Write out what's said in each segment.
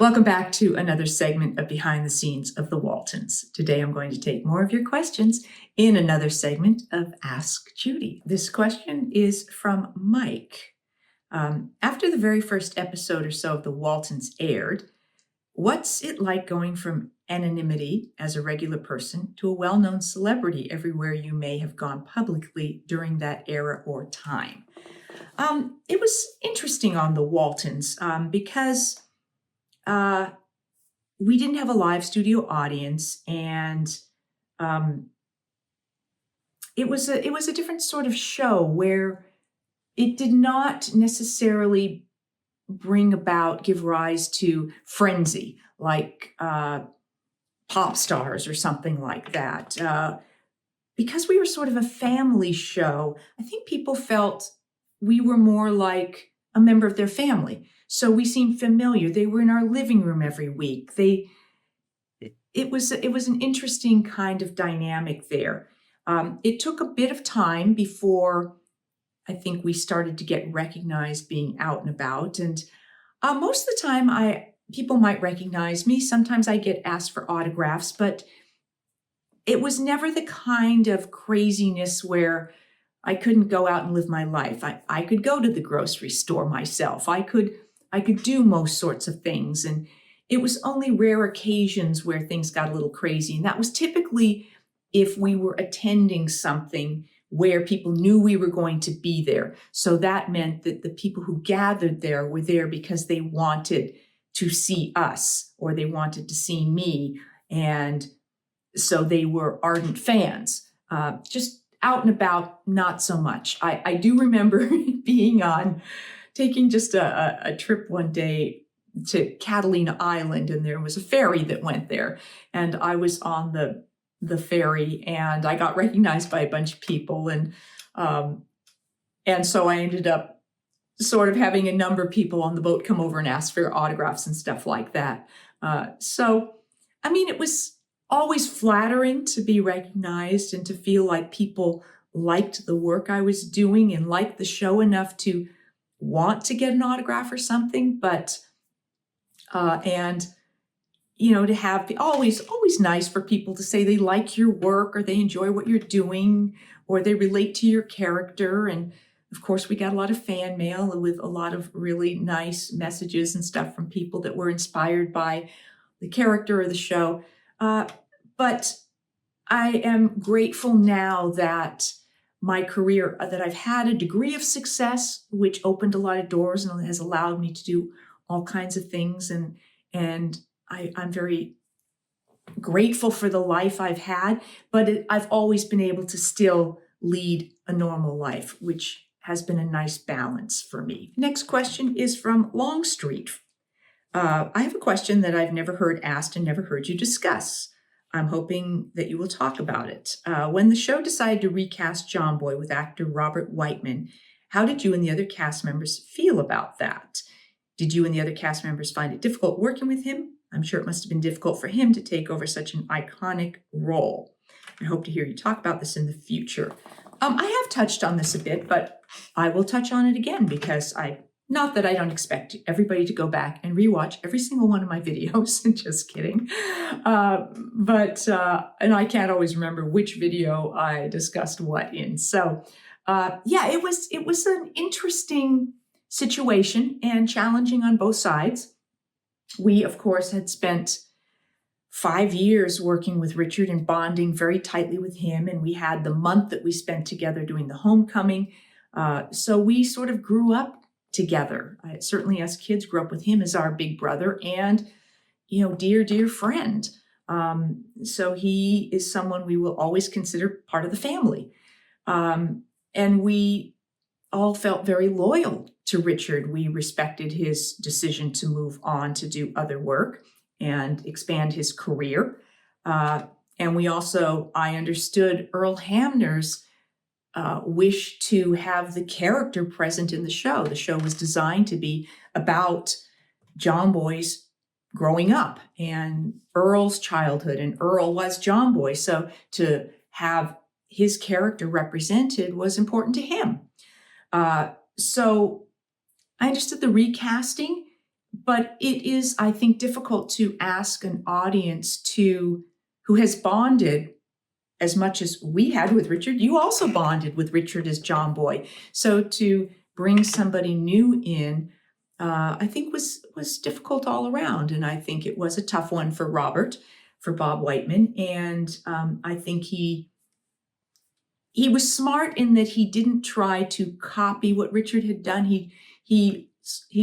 Welcome back to another segment of Behind the Scenes of the Waltons. Today I'm going to take more of your questions in another segment of Ask Judy. This question is from Mike. After the very first episode or so of The Waltons aired, what's it like going from anonymity as a regular person to a well-known celebrity everywhere you may have gone publicly during that era or time? It was interesting on The Waltons because we didn't have a live studio audience, and it was a different sort of show where it did not necessarily give rise to frenzy like pop stars or something like that. Because we were sort of a family show, I think people felt we were more like a member of their family. So we seemed familiar. They were in our living room every week. It was an interesting kind of dynamic there. It took a bit of time before I think we started to get recognized being out and about. And most of the time, people might recognize me. Sometimes I get asked for autographs, but it was never the kind of craziness where I couldn't go out and live my life. I could go to the grocery store myself. I could do most sorts of things. And it was only rare occasions where things got a little crazy. And that was typically if we were attending something where people knew we were going to be there. So that meant that the people who gathered there were there because they wanted to see us or they wanted to see me. And so they were ardent fans. Just out and about, not so much. I do remember taking just a trip one day to Catalina Island, and there was a ferry that went there. And I was on the ferry, and I got recognized by a bunch of people. And so I ended up sort of having a number of people on the boat come over and ask for autographs and stuff like that. It was always flattering to be recognized and to feel like people liked the work I was doing and liked the show enough to want to get an autograph or something. But to have always nice for people to say they like your work or they enjoy what you're doing or they relate to your character. And of course, we got a lot of fan mail with a lot of really nice messages and stuff from people that were inspired by the character or the show. But I am grateful now that my career, that I've had a degree of success, which opened a lot of doors and has allowed me to do all kinds of things. And I'm very grateful for the life I've had, but I've always been able to still lead a normal life, which has been a nice balance for me. Next question is from Longstreet. I have a question that I've never heard asked and never heard you discuss. I'm hoping that you will talk about it. When the show decided to recast John Boy with actor Robert Whiteman, how did you and the other cast members feel about that? Did you and the other cast members find it difficult working with him? I'm sure it must have been difficult for him to take over such an iconic role. I hope to hear you talk about this in the future. I have touched on this a bit, but I will touch on it again because not that I don't expect everybody to go back and rewatch every single one of my videos. Just kidding. And I can't always remember which video I discussed what in. So it was an interesting situation and challenging on both sides. We, of course, had spent 5 years working with Richard and bonding very tightly with him. And we had the month that we spent together doing the homecoming. So we sort of grew up together. Certainly as kids grew up with him as our big brother and, dear friend. So he is someone we will always consider part of the family. And we all felt very loyal to Richard. We respected his decision to move on to do other work and expand his career. And we also, I understood Earl Hamner's wish to have the character present in the show. The show was designed to be about John Boy's growing up and Earl's childhood, and Earl was John Boy. So to have his character represented was important to him. So I understood the recasting, but it is, I think, difficult to ask an audience who has bonded as much as we had with Richard. You also bonded with Richard as John Boy. So to bring somebody new in, I think was difficult all around. And I think it was a tough one for Bob Whiteman. And I think he was smart in that he didn't try to copy what Richard had done. He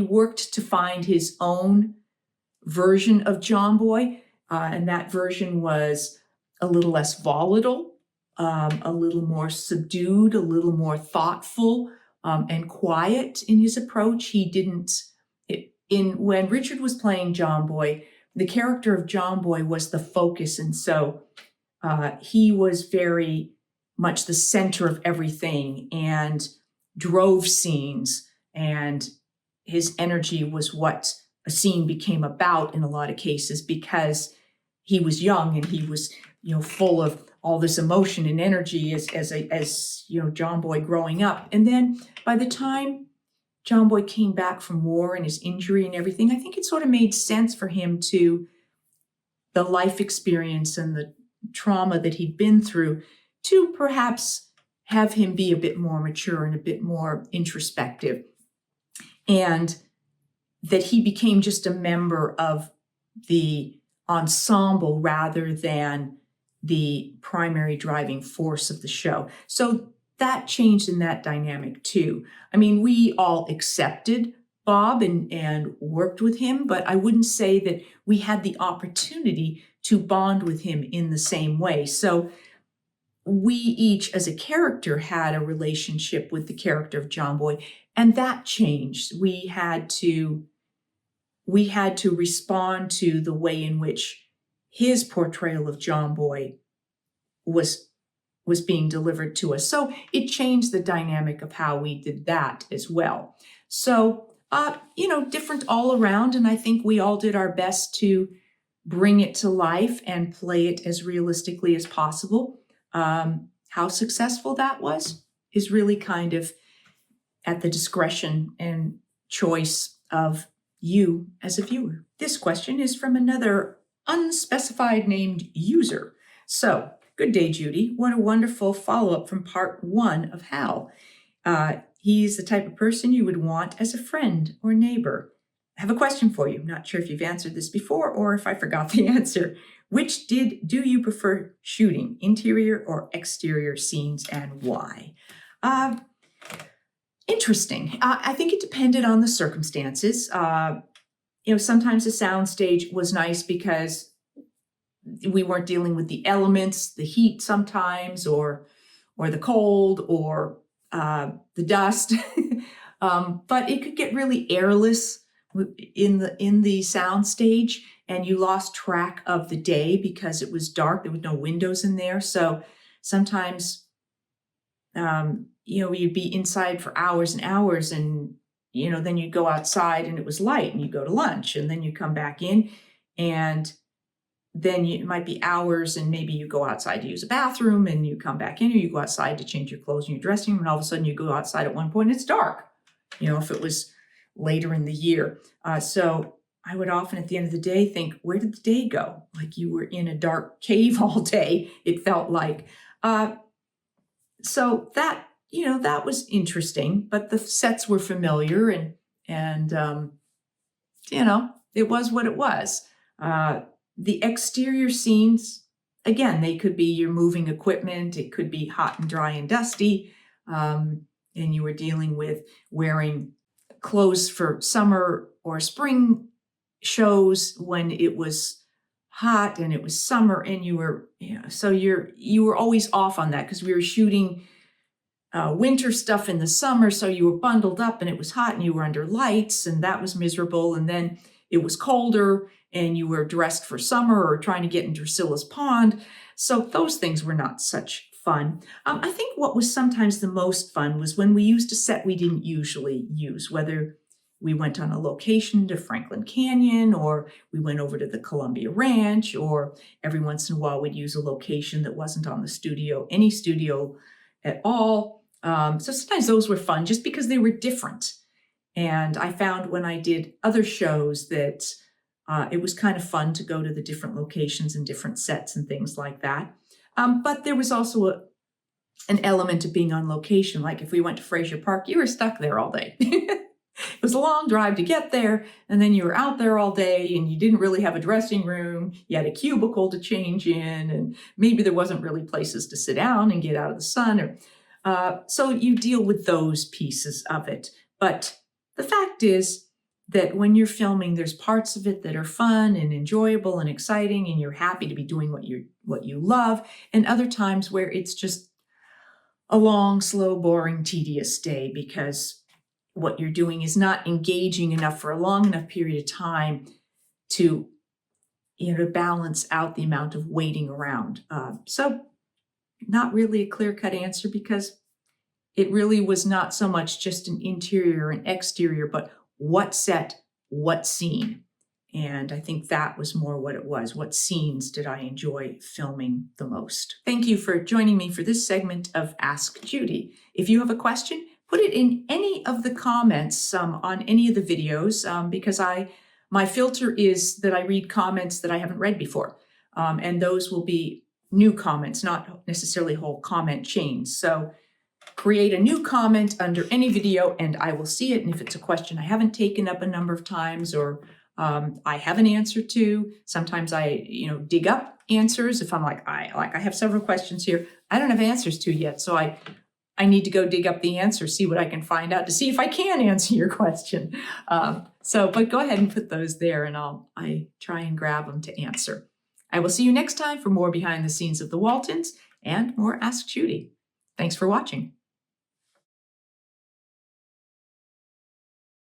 worked to find his own version of John Boy, and that version was a little less volatile, a little more subdued, a little more thoughtful, and quiet in his approach. When Richard was playing John Boy, the character of John Boy was the focus, and so he was very much the center of everything and drove scenes, and his energy was what a scene became about in a lot of cases, because he was young and he was, full of all this emotion and energy as John Boy growing up. And then by the time John Boy came back from war and his injury and everything, I think it sort of made sense for him the life experience and the trauma that he'd been through, to perhaps have him be a bit more mature and a bit more introspective. And that he became just a member of the ensemble rather than the primary driving force of the show. So that changed in that dynamic too. I mean, we all accepted Bob and worked with him, but I wouldn't say that we had the opportunity to bond with him in the same way. So we each, as a character, had a relationship with the character of John Boy, and that changed. We had to respond to the way in which his portrayal of John Boy was being delivered to us. So it changed the dynamic of how we did that as well. So, different all around. And I think we all did our best to bring it to life and play it as realistically as possible. How successful that was is really kind of at the discretion and choice of you as a viewer. This question is from another unspecified named user. So, good day, Judy. What a wonderful follow-up from part 1 of Hal. He's the type of person you would want as a friend or neighbor. I have a question for you. Not sure if you've answered this before or if I forgot the answer. Which do you prefer shooting, interior or exterior scenes, and why? Interesting. I think it depended on the circumstances. Sometimes the soundstage was nice because we weren't dealing with the elements, the heat sometimes, or the cold, or the dust. But it could get really airless in the soundstage, and you lost track of the day because it was dark. There was no windows in there, so sometimes you'd be inside for hours and hours, and then you'd go outside and it was light, and you go to lunch, and then you come back in, and then it might be hours, and maybe you go outside to use a bathroom, and you come back in, or you go outside to change your clothes in your dressing room, and all of a sudden you go outside at one point and it's dark, if it was later in the year. So I would often at the end of the day think, where did the day go? Like you were in a dark cave all day, it felt like. So that, that was interesting, but the sets were familiar, and it was what it was. The exterior scenes, again, they could be your moving equipment. It could be hot and dry and dusty. And you were dealing with wearing clothes for summer or spring shows when it was hot and it was summer, and you were always off on that because we were shooting winter stuff in the summer. So you were bundled up and it was hot and you were under lights, and that was miserable. And then it was colder and you were dressed for summer or trying to get in Drusilla's pond. So those things were not such fun. I think what was sometimes the most fun was when we used a set we didn't usually use, whether we went on a location to Franklin Canyon, or we went over to the Columbia Ranch, or every once in a while we'd use a location that wasn't on any studio at all. So sometimes those were fun just because they were different. And I found when I did other shows that it was kind of fun to go to the different locations and different sets and things like that. But there was also an element of being on location. Like if we went to Fraser Park, you were stuck there all day. It was a long drive to get there, and then you were out there all day, and you didn't really have a dressing room. You had a cubicle to change in, and maybe there wasn't really places to sit down and get out of the sun. So you deal with those pieces of it. But the fact is that when you're filming, there's parts of it that are fun and enjoyable and exciting, and you're happy to be doing what you love, and other times where it's just a long, slow, boring, tedious day because what you're doing is not engaging enough for a long enough period of time to, to balance out the amount of waiting around. So not really a clear-cut answer because it really was not so much just an interior and exterior, but what set, what scene. And I think that was more what it was. What scenes did I enjoy filming the most? Thank you for joining me for this segment of Ask Judy. If you have a question, put it in any of the comments on any of the videos because my filter is that I read comments that I haven't read before. And those will be new comments, not necessarily whole comment chains. So create a new comment under any video and I will see it. And if it's a question I haven't taken up a number of times or I have an answer to, sometimes I dig up answers. If I'm I have several questions here I don't have answers to yet. So I need to go dig up the answer, see what I can find out to see if I can answer your question. But go ahead and put those there and I try and grab them to answer. I will see you next time for more behind the scenes of the Waltons and more Ask Judy. Thanks for watching.